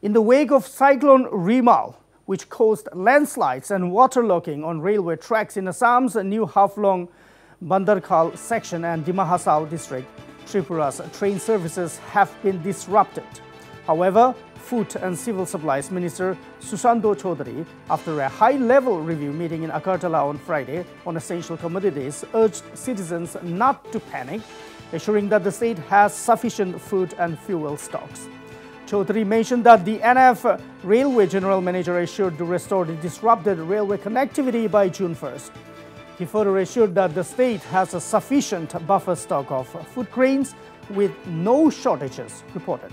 In the wake of Cyclone Remal, which caused landslides and waterlogging on railway tracks in Assam's New Haflong Bandarkhal section and Dima Hasao district, Tripura's train services have been disrupted. However, Food and Civil Supplies Minister Susanto Chaudhary, after a high-level review meeting in Agartala on Friday on essential commodities, urged citizens not to panic, assuring that the state has sufficient food and fuel stocks. Chaudhary mentioned that the NF Railway General Manager assured to restore the disrupted railway connectivity by June 1st. He further assured that the state has a sufficient buffer stock of food grains with no shortages reported.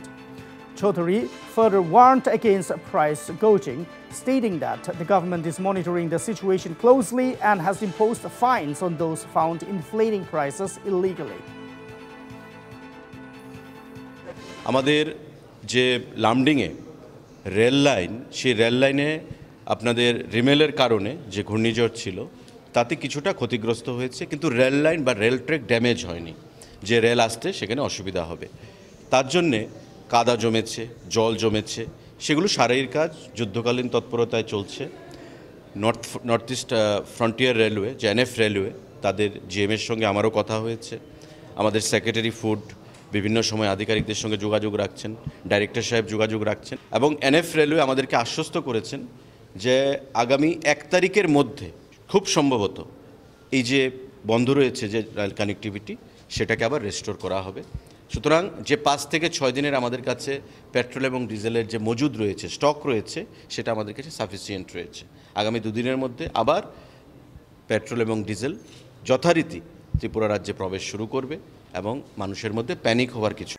Chaudhary further warned against price gouging, stating that the government is monitoring the situation closely and has imposed fines on those found inflating prices illegally. আমাদের যে লামডিংয়ে rail line, সেই rail লাইনে আপনাদের রিমেলের কারণে যে ঘূর্ণিঝড় ছিল তাতে কিছুটা ক্ষতিগ্রস্ত হয়েছে, কিন্তু রেল লাইন বা রেল ট্র্যাক ড্যামেজ হয়নি। যে রেল আসতে সেখানে অসুবিধা হবে, তার জন্যে কাদা জমেছে, জল জমেছে, সেগুলো সারাইয়ের কাজ যুদ্ধকালীন তৎপরতায় চলছে। নর্থ ইস্ট ফ্রন্টিয়ার রেলওয়ে, যে এনএফ রেলওয়ে, তাদের জিএমের সঙ্গে আমারও কথা হয়েছে। আমাদের সেক্রেটারি ফুড বিভিন্ন সময় আধিকারিকদের সঙ্গে যোগাযোগ রাখছেন, ডাইরেক্টর সাহেব যোগাযোগ রাখছেন, এবং এনএফ রেলওয়ে আমাদেরকে আশ্বস্ত করেছেন যে আগামী 1 তারিখের মধ্যে খুব সম্ভবত এই যে বন্ধ রয়েছে যে রেল কানেক্টিভিটি, সেটাকে আবার রেস্টোর করা হবে। সুতরাং যে 5 থেকে 6 দিনের আমাদের কাছে পেট্রোল এবং ডিজেলের যে মজুদ রয়েছে, স্টক রয়েছে, সেটা আমাদের কাছে সাফিসিয়েন্ট রয়েছে। আগামী 2 দিনের মধ্যে আবার পেট্রোল এবং ডিজেল যথারীতি ত্রিপুরা রাজ্যে প্রবেশ শুরু করবে এবং মানুষের মধ্যে প্যানিক হওয়ার কিছু